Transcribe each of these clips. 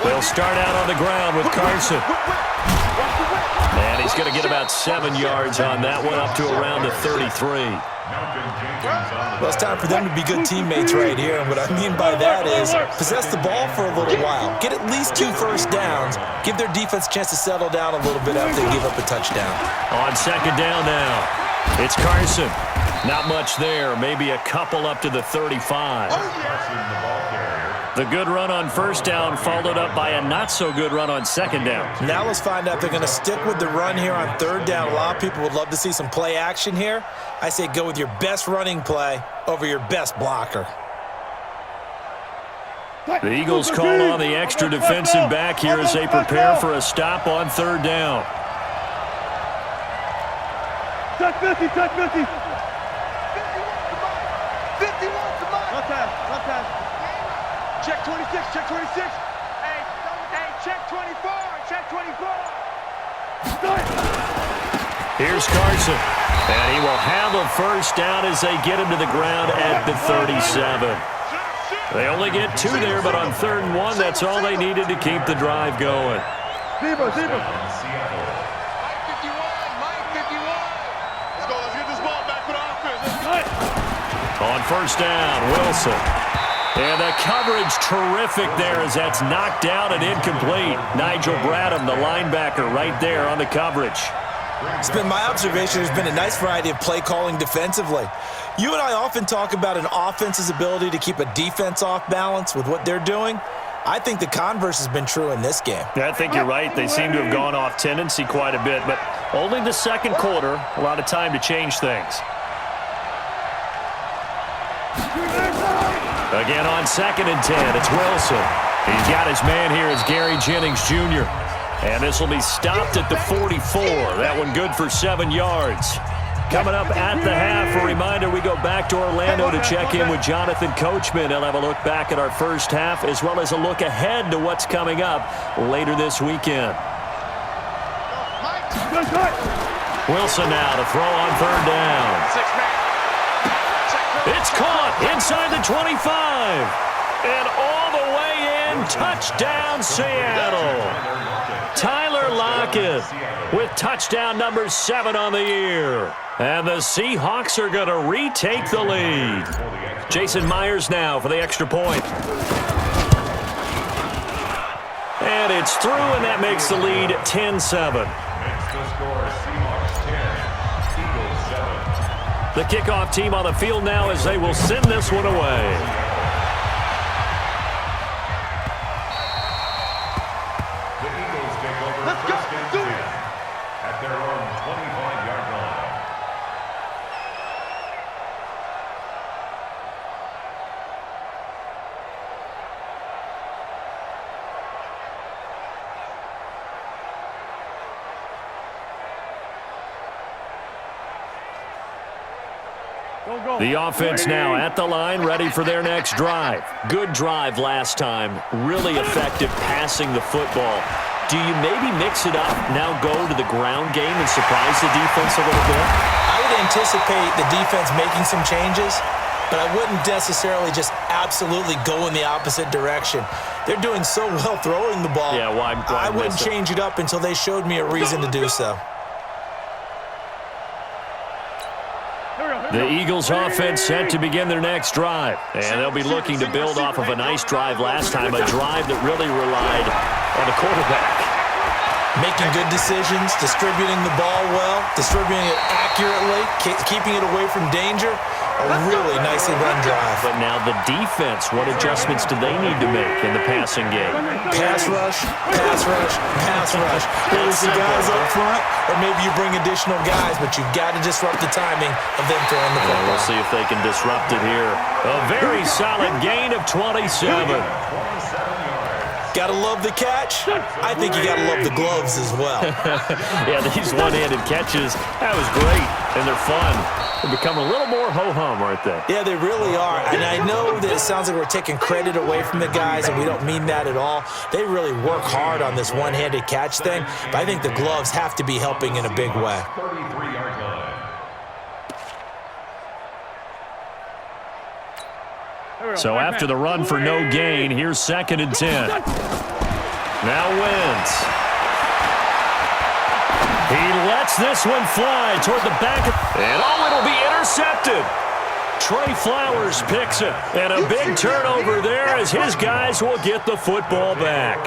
They'll start out on the ground with Carson. And he's going to get about 7 yards on that one, up to around the 33. Well, it's time for them to be good teammates right here. And what I mean by that is possess the ball for a little while. Get at least 2 first downs. Give their defense a chance to settle down a little bit after they give up a touchdown. On second down now, it's Carson. Not much there. Maybe a couple up to the 35. The good run on first down followed up by a not-so-good run on second down. Now let's find out if they're going to stick with the run here on third down. A lot of people would love to see some play action here. I say go with your best running play over your best blocker. The Eagles call on the extra defensive back here as they prepare for a stop on third down. Touch 50, touch 50. 51, come on. Check 26, check 26. Hey, check 24, check 24. Here's Carson. And he will have a first down as they get him to the ground at the 37. They only get 2 there, but on 3rd and 1, that's all they needed to keep the drive going. Zebra. Mike 51. Let's get this ball back for the offense. On first down, Wilson. And the coverage terrific there as that's knocked down and incomplete. Nigel Bradham, the linebacker, right there on the coverage. It's been my observation there's been a nice variety of play calling defensively. You and I often talk about an offense's ability to keep a defense off balance with what they're doing. I think the converse has been true in this game. I think you're right. They seem to have gone off tendency quite a bit, but only the second quarter, a lot of time to change things. Again on 2nd and 10, it's Wilson. He's got his man here as Gary Jennings Jr. And this will be stopped at the 44. That one good for 7 yards. Coming up at the half, a reminder, we go back to Orlando to check in with Jonathan Coachman. He'll have a look back at our first half as well as a look ahead to what's coming up later this weekend. Wilson now to throw on third down. It's caught inside the 25. And all the way in, touchdown Seattle. Tyler Lockett with touchdown number 7 on the year. And the Seahawks are going to retake the lead. Jason Myers now for the extra point. And it's through, and that makes the lead 10-7. The kickoff team on the field now as they will send this one away. The Eagles take over first and 10 at their own 25-yard line. The offense now at the line, ready for their next drive. Good drive last time. Really effective passing the football. Do you maybe mix it up, now go to the ground game and surprise the defense a little bit? I would anticipate the defense making some changes, but I wouldn't necessarily just absolutely go in the opposite direction. They're doing so well throwing the ball. Yeah, why I wouldn't change it up until they showed me a reason to do so. The Eagles offense set to begin their next drive. And they'll be looking to build off of a nice drive last time, a drive that really relied on the quarterback. Making good decisions, distributing the ball well, distributing it accurately, keeping it away from danger. A really nicely run drive. But now the defense, what adjustments do they need to make in the passing game? Pass rush, pass rush, pass rush. Whether it's the guys up front, or maybe you bring additional guys, but you've got to disrupt the timing of them throwing the football. We'll see if they can disrupt it here. A very solid gain of 27. Gotta love the catch. I think you gotta love the gloves as well. Yeah, these one-handed catches, that was great, and they're fun. They become a little more ho-hum, aren't they? Yeah, they really are. And I know that it sounds like we're taking credit away from the guys, and we don't mean that at all. They really work hard on this one-handed catch thing, but I think the gloves have to be helping in a big way. 33-yard line. So after the run for no gain, here's 2nd and 10. Now Wentz. He lets this one fly toward the back. And it'll be intercepted. Trey Flowers picks it. And a big turnover there as his guys will get the football back.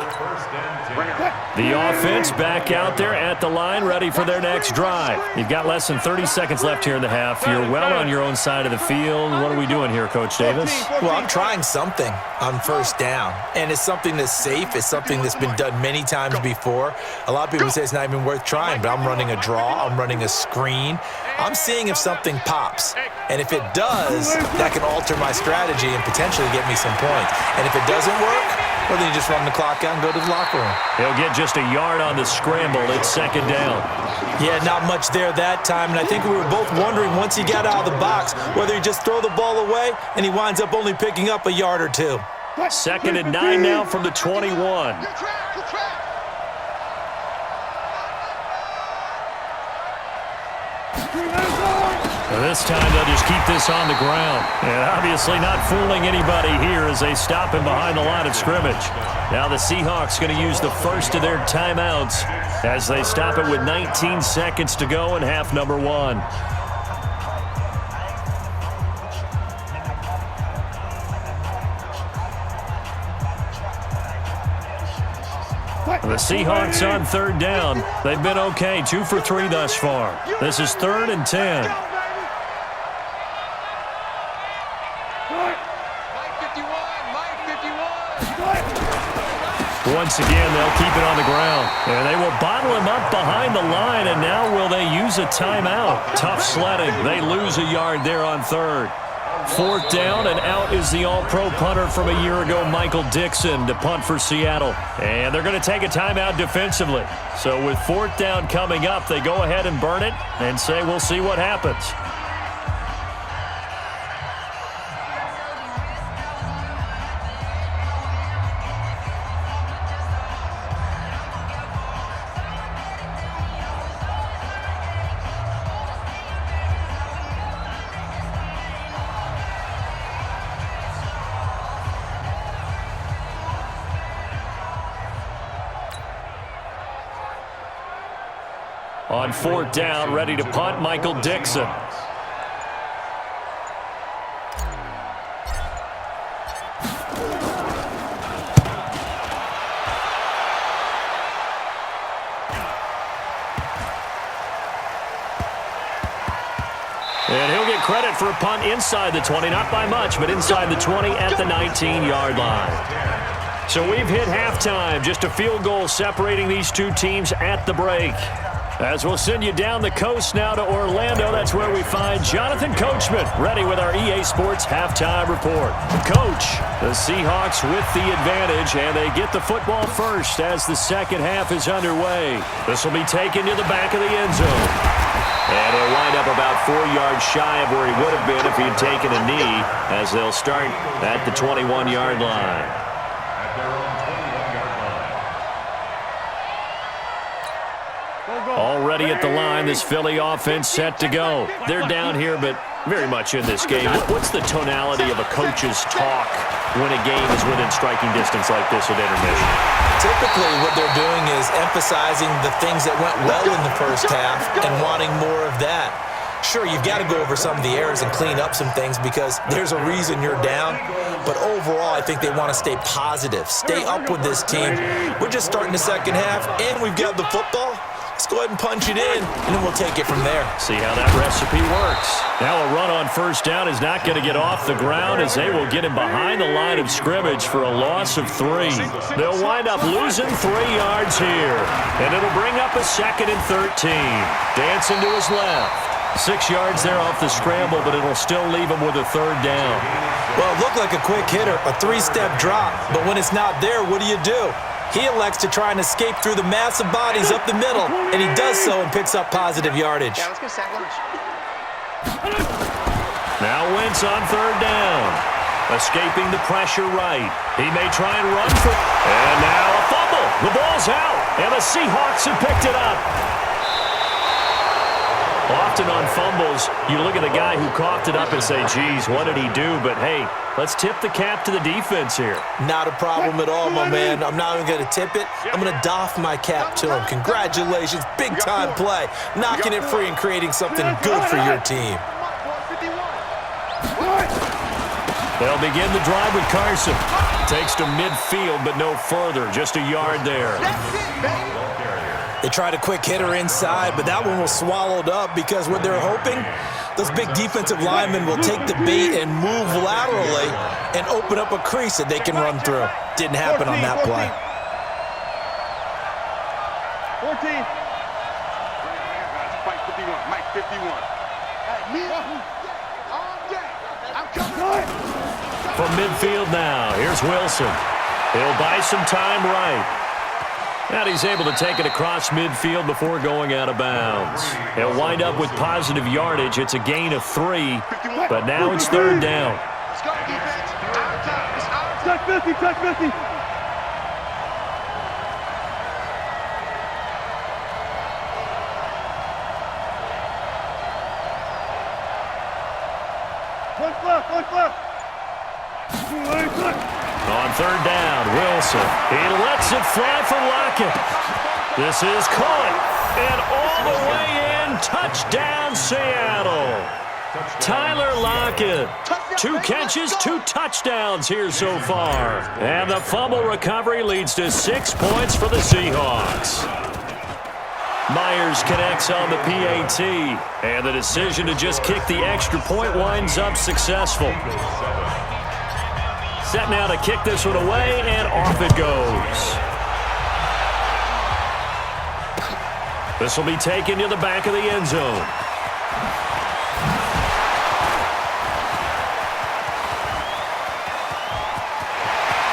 The offense back out there at the line, ready for their next drive. You've got less than 30 seconds left here in the half. You're well on your own side of the field. What are we doing here, Coach Davis? Well, I'm trying something on first down, and it's something that's safe. It's something that's been done many times before. A lot of people say it's not even worth trying, but I'm running a draw. I'm running a screen. I'm seeing if something pops, and if it does, that can alter my strategy and potentially get me some points. And if it doesn't work, well, then you just run the clock out and go to the locker room. He'll get just a yard on the scramble. It's second down. Yeah, not much there that time, and I think we were both wondering once he got out of the box whether he just throw the ball away, and he winds up only picking up a yard or two. Second and 9 now from the 21. This time they'll just keep this on the ground. And obviously not fooling anybody here as they stop him behind the line of scrimmage. Now the Seahawks going to use the first of their timeouts as they stop it with 19 seconds to go in half number 1. The Seahawks on third down. They've been okay, 2 for 3 thus far. This is 3rd and 10. Once again, they'll keep it on the ground. And they will bottle him up behind the line, and now will they use a timeout? Tough sledding. They lose a yard there on 3rd. 4th down, and out is the all-pro punter from a year ago, Michael Dixon, to punt for Seattle. And they're going to take a timeout defensively. So with 4th down coming up, they go ahead and burn it and say we'll see what happens. On 4th down, ready to punt, Michael Dixon. And he'll get credit for a punt inside the 20, not by much, but inside the 20 at the 19-yard line. So we've hit halftime, just a field goal separating these two teams at the break. As we'll send you down the coast now to Orlando, that's where we find Jonathan Coachman, ready with our EA Sports halftime report. Coach, the Seahawks with the advantage, and they get the football first as the second half is underway. This will be taken to the back of the end zone. And he'll wind up about 4 yards shy of where he would have been if he had taken a knee, as they'll start at the 21-yard line. Already at the line, this Philly offense set to go. They're down here, but very much in this game. What's the tonality of a coach's talk when a game is within striking distance like this at intermission? Typically, what they're doing is emphasizing the things that went well in the first half and wanting more of that. Sure, you've got to go over some of the errors and clean up some things because there's a reason you're down. But overall, I think they want to stay positive, stay up with this team. We're just starting the second half, and we've got the football. Let's go ahead and punch it in, and then we'll take it from there. See how that recipe works. Now a run on first down is not going to get off the ground as they will get him behind the line of scrimmage for a loss of 3. They'll wind up losing 3 yards here, and it'll bring up a 2nd and 13. Dancing to his left. 6 yards there off the scramble, but it'll still leave him with a 3rd down. Well, it looked like a quick hitter, a 3-step drop, but when it's not there, what do? He elects to try and escape through the massive bodies up the middle, and he does so and picks up positive yardage. Yeah, let's go sack lunch. Now Wentz on 3rd down. Escaping the pressure right. He may try and run for... And now a fumble. The ball's out, and the Seahawks have picked it up. Often on fumbles, you look at the guy who coughed it up and say, geez, what did he do? But, hey, let's tip the cap to the defense here. Not a problem at all, my man. I'm not even going to tip it. I'm going to doff my cap to him. Congratulations. Big-time play. Knocking it free and creating something good for your team. They'll begin the drive with Carson. Takes to midfield, but no further. Just a yard there. They tried a quick hitter inside, but that one was swallowed up because what they're hoping, those big defensive linemen will take the bait and move laterally and open up a crease that they can run through. Didn't happen on that play. 14. Mike 51. Mike 51. From midfield now, here's Wilson. He'll buy some time right. And he's able to take it across midfield before going out of bounds. He'll wind up with positive yardage. It's a gain of 3, but now it's third down. Let's go, defense. Our time. It's our time. Touch 50, touch 50. One flip. On third down, Wilson. He lets it fly for Lockett. This is caught. And all the way in. Touchdown, Seattle. Tyler Lockett. 2 catches, 2 touchdowns here so far. And the fumble recovery leads to 6 points for the Seahawks. Myers connects on the PAT. And the decision to just kick the extra point winds up successful. Set now to kick this one away, and off it goes. This will be taken to the back of the end zone.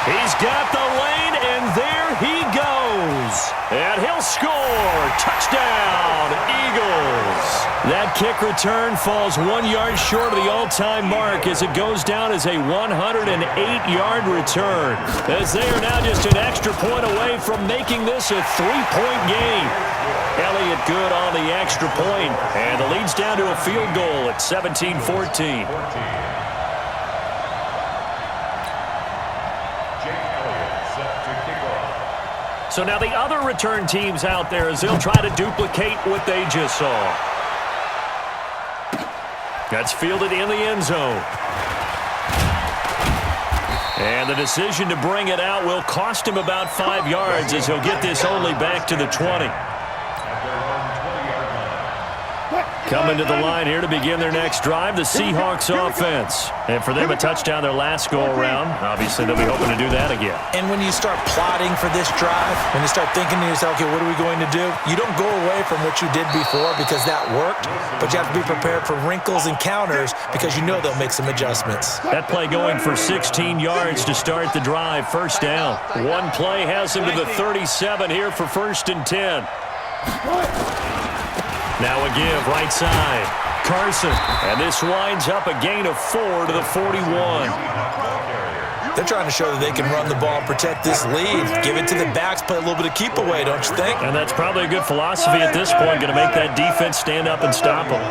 He's got the lane, and there he goes. And he'll score. Touchdown, Eagles. That kick return falls 1 yard short of the all-time mark as it goes down as a 108-yard return. As they are now just an extra point away from making this a 3-point game. Elliott good on the extra point, and the lead's down to a field goal at 17-14. So now the other return teams out there as they'll try to duplicate what they just saw. That's fielded in the end zone. And the decision to bring it out will cost him about 5 yards as he'll get this only back to the 20. Coming to the line here to begin their next drive, the Seahawks offense. And for them, a touchdown their last go-around. Obviously, they'll be hoping to do that again. And when you start plotting for this drive, when you start thinking to yourself, okay, what are we going to do? You don't go away from what you did before because that worked, but you have to be prepared for wrinkles and counters because you know they'll make some adjustments. That play going for 16 yards to start the drive. First down. One play has him to the 37 here for 1st and 10. Now a give, right side. Carson. And this winds up a gain of 4 to the 41. They're trying to show that they can run the ball, protect this lead, give it to the backs, play a little bit of keep away, don't you think? And that's probably a good philosophy at this point, going to make that defense stand up and stop them.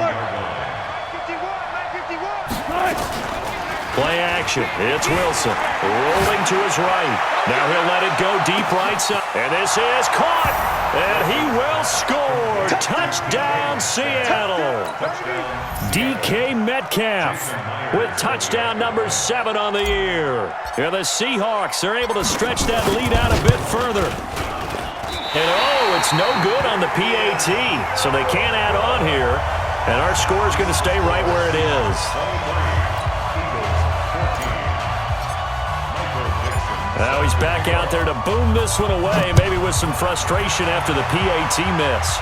Play action. It's Wilson. Rolling to his right. Now he'll let it go deep right side. And this is caught. And he will score. Touchdown, Seattle. DK Metcalf with touchdown number 7 on the year. And the Seahawks are able to stretch that lead out a bit further. And oh, it's no good on the PAT. So they can't add on here. And our score is going to stay right where it is. Now he's back out there to boom this one away, maybe with some frustration after the PAT miss.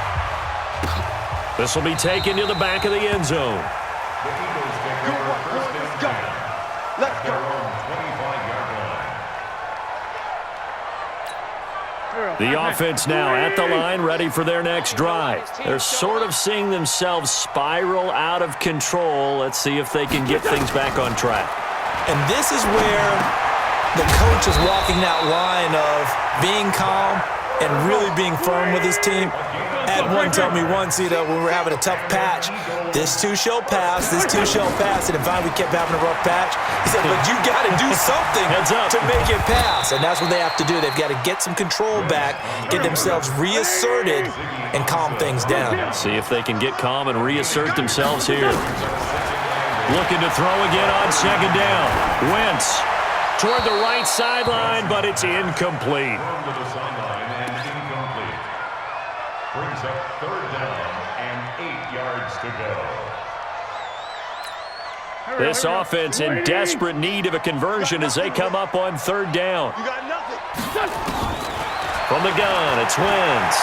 This will be taken to the back of the end zone. Let's go. The offense now at the line, ready for their next drive. They're sort of seeing themselves spiral out of control. Let's see if they can get things back on track. And this is where the coach is walking that line of being calm and really being firm with his team. I had one tell me once, when we were having a tough patch, this too shall pass, this too shall pass. And if we kept having a rough patch, he said, but you got to do something to make it pass. And that's what they have to do. They've got to get some control back, get themselves reasserted, and calm things down. See if they can get calm and reassert themselves here. Looking to throw again on second down. Wentz toward the right sideline, but it's incomplete. To the sideline and incomplete. Brings up third down and 8 yards to go. This offense in desperate need of a conversion as they come up on third down. You got nothing. From the gun, it's Wentz.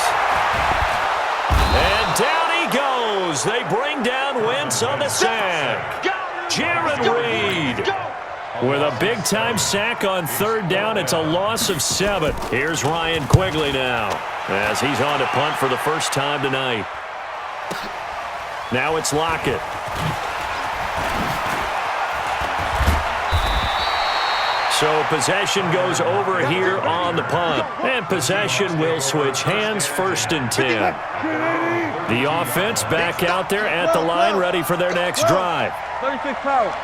And down he goes. They bring down Wentz on the sack. Jaron Reed with a big-time sack on third down. It's a loss of 7. Here's Ryan Quigley now as he's on to punt for the first time tonight. Now it's Lockett. So possession goes over here on the punt. And possession will switch hands, 1st and 10. The offense back out there at the line, ready for their next drive. 36 power.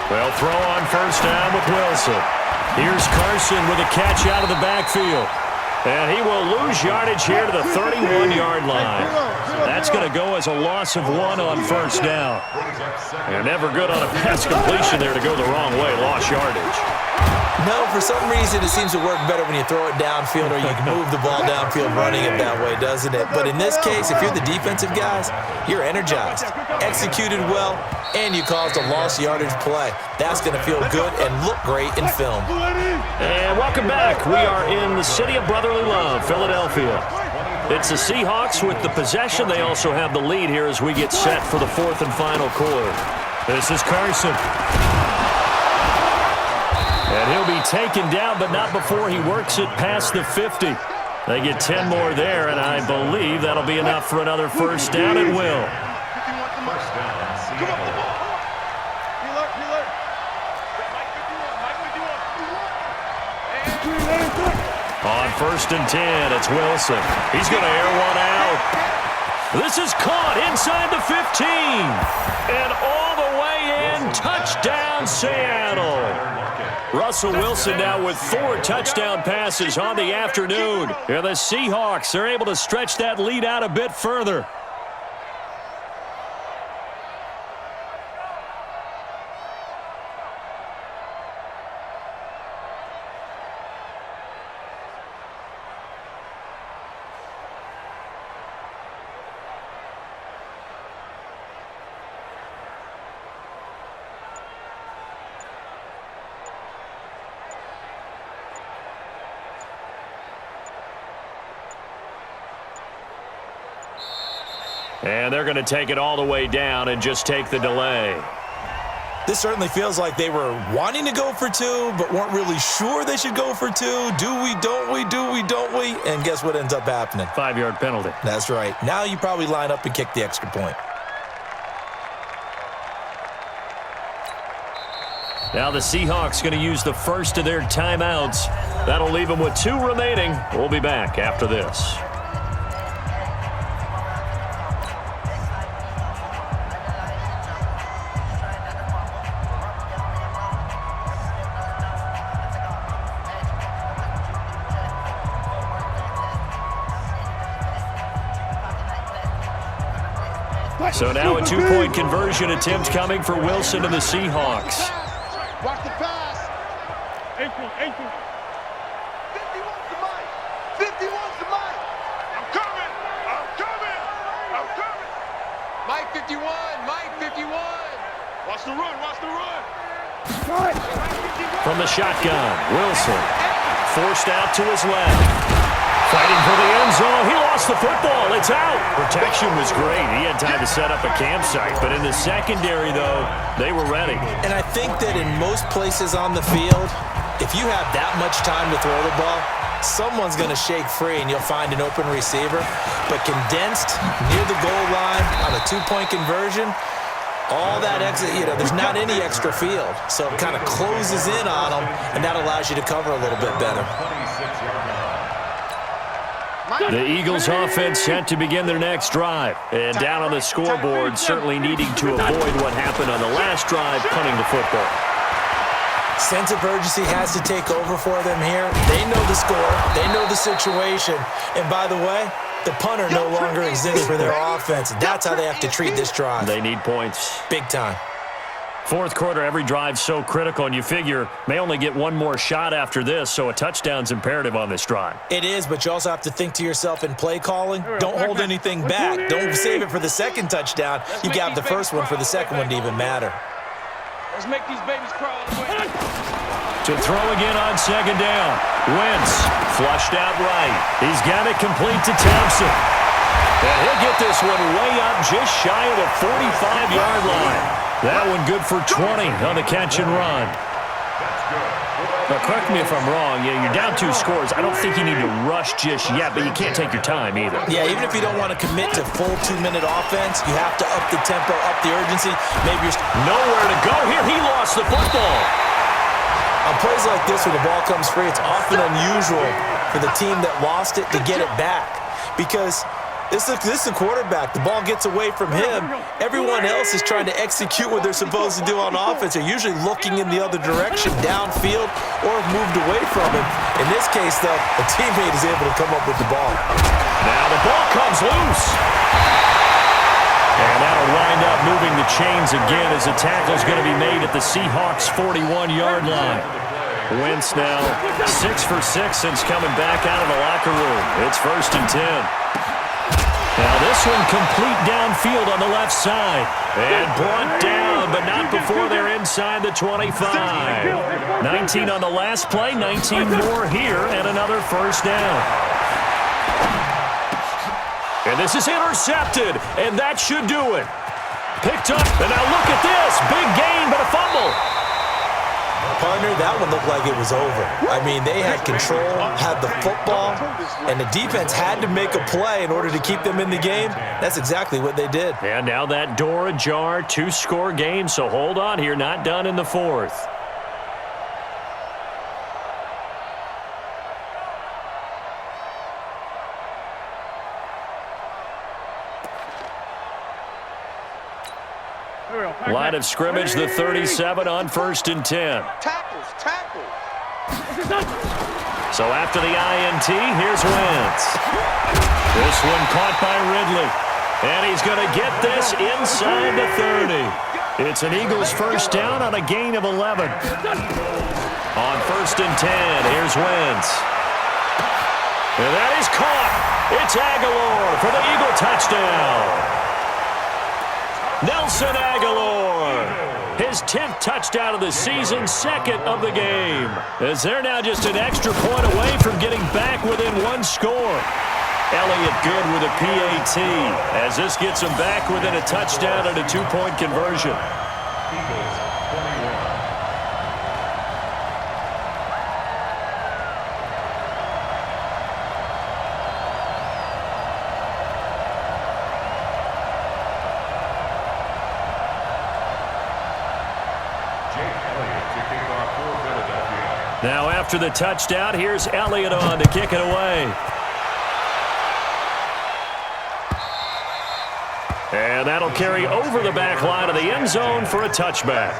They'll throw on first down with Wilson. Here's Carson with a catch out of the backfield. And he will lose yardage here to the 31-yard line. That's going to go as a loss of 1 on first down. They're never good on a pass completion there to go the wrong way. Lost yardage. No, for some reason it seems to work better when you throw it downfield or you can move the ball downfield running it that way, doesn't it? But in this case, if you're the defensive guys, you're energized, executed well, and you caused a lost yardage play. That's going to feel good and look great in film. And welcome back. We are in the city of brotherly love, Philadelphia. It's the Seahawks with the possession. They also have the lead here as we get set for the 4th and final quarter. This is Carson. And he'll be taken down, but not before he works it past the 50. They get 10 more there, and I believe that'll be enough for another first down at will. First down, Seattle. On 1st and 10, it's Wilson. He's going to air one out. This is caught inside the 15. And all the way in, touchdown Seattle. Russell Wilson now with 4 touchdown passes on the afternoon. And the Seahawks are able to stretch that lead out a bit further. And they're going to take it all the way down and just take the delay. This certainly feels like they were wanting to go for 2, but weren't really sure they should go for 2. Do we, don't we, do we, don't we? And guess what ends up happening? 5-yard penalty. That's right. Now you probably line up and kick the extra point. Now the Seahawks going to use the first of their timeouts. That'll leave them with 2 remaining. We'll be back after this. So now a 2-point conversion attempt coming for Wilson and the Seahawks. Watch the pass. 18. 50 wants the mic. 50 wants the mic. I'm coming. Mike 51. Mike 51. Watch the run. From the shotgun, Wilson forced out to his left. Fighting for the end zone. He lost the football. It's out. Protection was great. He had time to set up a campsite. But in the secondary, though, they were ready. And I think that in most places on the field, if you have that much time to throw the ball, someone's going to shake free and you'll find an open receiver. But condensed near the goal line on a 2-point conversion, All that exit, there's not any extra field. So it kind of closes in on them, and that allows you to cover a little bit better. The Eagles offense set to begin their next drive. And down on the scoreboard, certainly needing to avoid what happened on the last drive, punting the football. Sense of urgency has to take over for them here. They know the score. They know the situation. And by the way, the punter no longer exists for their offense. That's how they have to treat this drive. They need points. Big time. Fourth quarter, every drive's so critical, and you figure may only get one more shot after this, so a touchdown's imperative on this drive. It is, but you also have to think to yourself in play calling, don't hold anything back. Don't save it for the second touchdown. You got the first one for the second one to even matter. Let's make these babies crawl. To throw again on second down. Wentz flushed out right. He's got it complete to Thompson. And he'll get this one way up just shy of the 45-yard line. That one good for 20 on the catch and run. Now, correct me if I'm wrong. Yeah, you're down 2 scores. I don't think you need to rush just yet, but you can't take your time either. Yeah, even if you don't want to commit to full 2-minute offense, you have to up the tempo, up the urgency. Maybe you're nowhere to go here. He lost the football. On plays like this, when the ball comes free, it's often unusual for the team that lost it to get it back. Because this is the quarterback. The ball gets away from him. Everyone else is trying to execute what they're supposed to do on offense. They're usually looking in the other direction, downfield, or have moved away from him. In this case, though, a teammate is able to come up with the ball. Now the ball comes loose. And that'll wind up moving the chains again as the tackle's going to be made at the Seahawks' 41-yard line. Wentz now 6 for 6 since coming back out of the locker room. It's 1st and 10. Now this one complete downfield on the left side. And brought down, but not before they're inside the 25. 19 on the last play, 19 more here, and another first down. And this is intercepted, and that should do it. Picked up, and now look at this. Big gain, but a fumble. Partner, that one looked like it was over. I mean, they had control, had the football, and the defense had to make a play in order to keep them in the game. That's exactly what they did. And now that door ajar, 2-score game, so hold on here, not done in the fourth. Line of scrimmage, the 37 on 1st and 10. Tackles. So after the INT, here's Wentz. This one caught by Ridley. And he's going to get this inside the 30. It's an Eagles first down on a gain of 11. On 1st and 10, here's Wentz. And that is caught. It's Aguilar for the Eagle touchdown. Nelson Aguilar, his 10th touchdown of the season, 2nd of the game. As they're now just an extra point away from getting back within 1 score. Elliott good with a PAT as this gets them back within a touchdown and a 2-point conversion. Eagles 21. Now after the touchdown, here's Elliott on to kick it away. And that'll carry over the back line of the end zone for a touchback.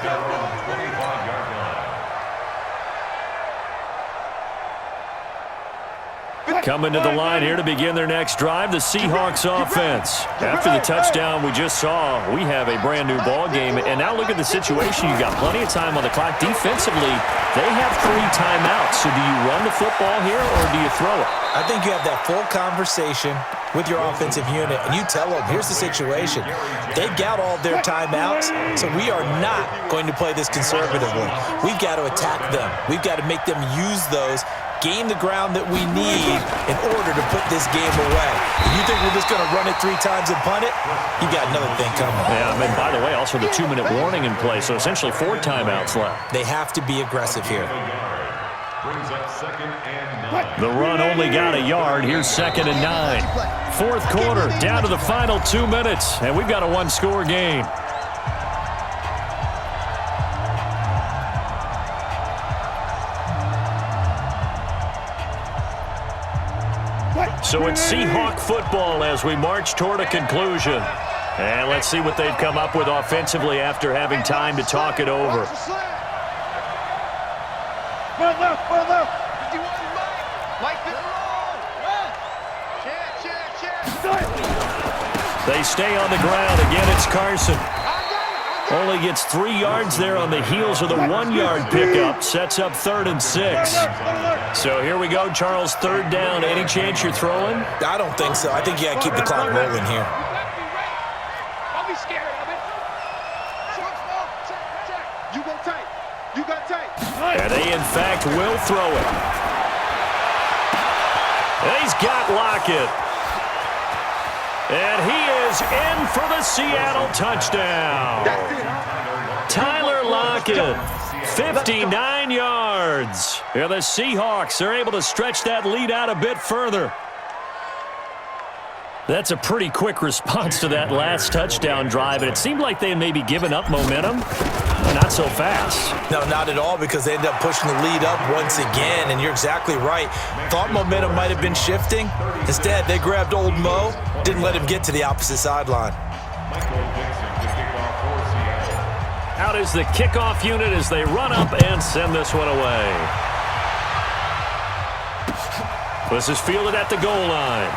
Coming to the line here to begin their next drive, the Seahawks offense. After the touchdown we just saw, we have a brand new ball game. And now look at the situation. You've got plenty of time on the clock. Defensively, they have 3 timeouts. So do you run the football here or do you throw it? I think you have that full conversation with your offensive unit, and you tell them, here's the situation. They've got all their timeouts, so we are not going to play this conservatively. We've got to attack them. We've got to make them use those, gain the ground that we need in order to put this game away. If you think we're just going to run it 3 times and punt it, you got another thing coming. Yeah, I mean, by the way, also the 2-minute warning in play, so essentially 4 timeouts left. They have to be aggressive here. Brings up 2nd and 9. The run only got a yard. Here's 2nd and 9. Fourth quarter, down to the final 2 minutes, and we've got a 1-score game. So it's Seahawk football as we march toward a conclusion. And let's see what they've come up with offensively after having time to talk it over. They stay on the ground. Again, it's Carson. Only gets 3 yards there on the heels of the 1-yard pickup. Sets up 3rd and 6. So here we go, Charles, 3rd down. Any chance you're throwing? I don't think so. I think you got to keep the clock rolling here. Don't be scared of it. You go tight. You got tight. And they, in fact, will throw it. And he's got Lockett. And he is in for the Seattle touchdown. Tyler Lockett, 59 yards. And the Seahawks are able to stretch that lead out a bit further. That's a pretty quick response to that last touchdown drive, and it seemed like they had maybe given up momentum. Not so fast. No, not at all, because they end up pushing the lead up once again, and you're exactly right. Thought momentum might have been shifting. Instead, they grabbed old Mo, didn't let him get to the opposite sideline. Out is the kickoff unit as they run up and send this one away. This is fielded at the goal line.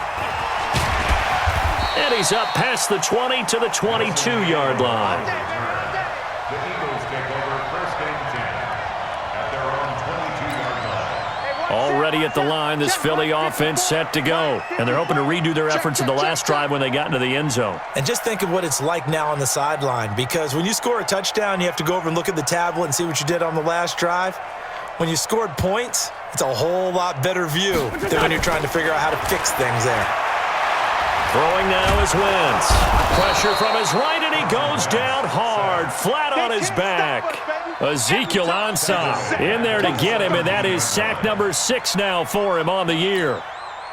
And he's up past the 20 to the 22-yard line. The Eagles take over 1st and 10 at their own 22-yard line. Already at the line, this Philly offense set to go. And they're hoping to redo their efforts in the last drive when they got into the end zone. And just think of what it's like now on the sideline, because when you score a touchdown, you have to go over and look at the tablet and see what you did on the last drive. When you scored points, it's a whole lot better view than when you're trying to figure out how to fix things there. Throwing now is Wentz. Pressure from his right, and he goes down hard, flat on his back. Ezekiel Ansah in there to get him, and that is sack number 6 now for him on the year.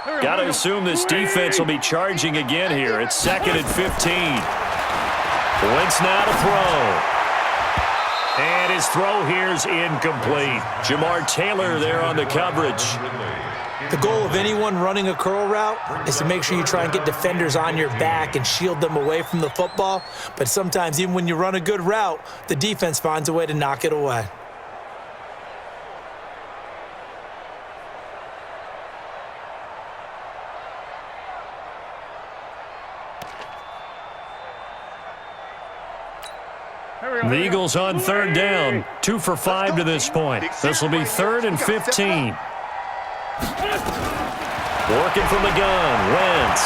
Got to assume this defense will be charging again here. It's 2nd and 15. Wentz now to throw. And his throw here is incomplete. Jamar Taylor there on the coverage. The goal of anyone running a curl route is to make sure you try and get defenders on your back and shield them away from the football. But sometimes, even when you run a good route, the defense finds a way to knock it away. The Eagles on 3rd down. 2 for 5 to this point. This will be 3rd and 15. Working from the gun, Wentz.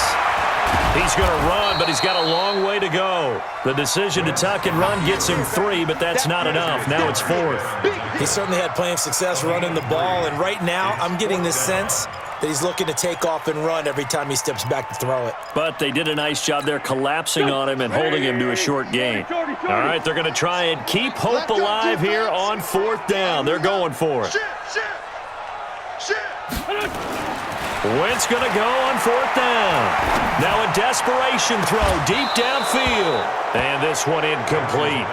He's going to run, but he's got a long way to go. The decision to tuck and run gets him 3, but that's not enough. Now it's 4th. He certainly had plenty of success running the ball, and right now I'm getting this sense that he's looking to take off and run every time he steps back to throw it. But they did a nice job there collapsing on him and holding him to a short gain. All right, they're going to try and keep hope alive here on 4th down. They're going for it. Wentz going to go on 4th down. Now a desperation throw deep downfield. And this one incomplete.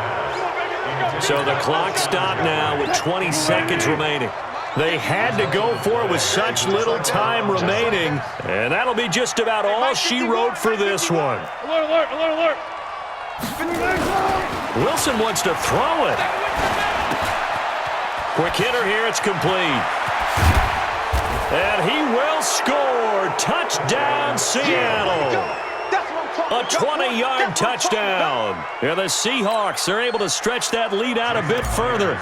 So the clock stopped now with 20 seconds remaining. They had to go for it with such little time remaining. And that'll be just about all she wrote for this one. Alert, alert, alert, alert. Wilson wants to throw it. Quick hitter here, it's complete. And he will score. Touchdown, Seattle. A 20-yard touchdown. And the Seahawks are able to stretch that lead out a bit further.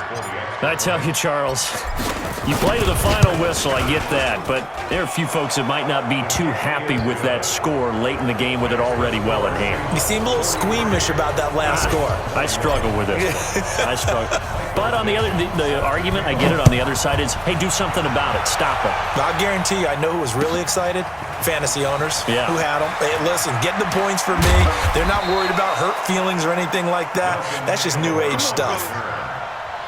I tell you, Charles, you play to the final whistle, I get that, but there are a few folks that might not be too happy with that score late in the game with it already well in hand. You seem a little squeamish about that last score. I struggle with it. I struggle. But on the other, the argument, I get it, on the other side is, hey, do something about it. Stop it. I guarantee you, I know who was really excited. Fantasy owners who had them. Hey, listen, get the points for me. They're not worried about hurt feelings or anything like that. That's just new age stuff.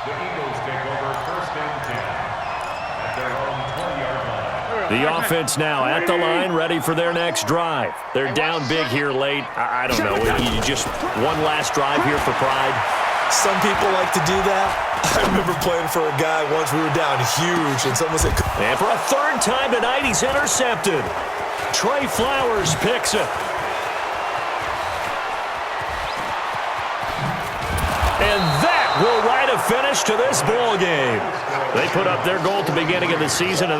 The Eagles take over 1st and 10 at their own 20-yard line. The offense now at the line, ready for their next drive. They're down big here late. I don't know. You just one last drive here for pride. Some people like to do that. I remember playing for a guy once. We were down huge, and someone said... And for a 3rd time tonight, he's intercepted. Trey Flowers picks it. And that will write a finish to this ball game. They put up their goal at the beginning of the season, and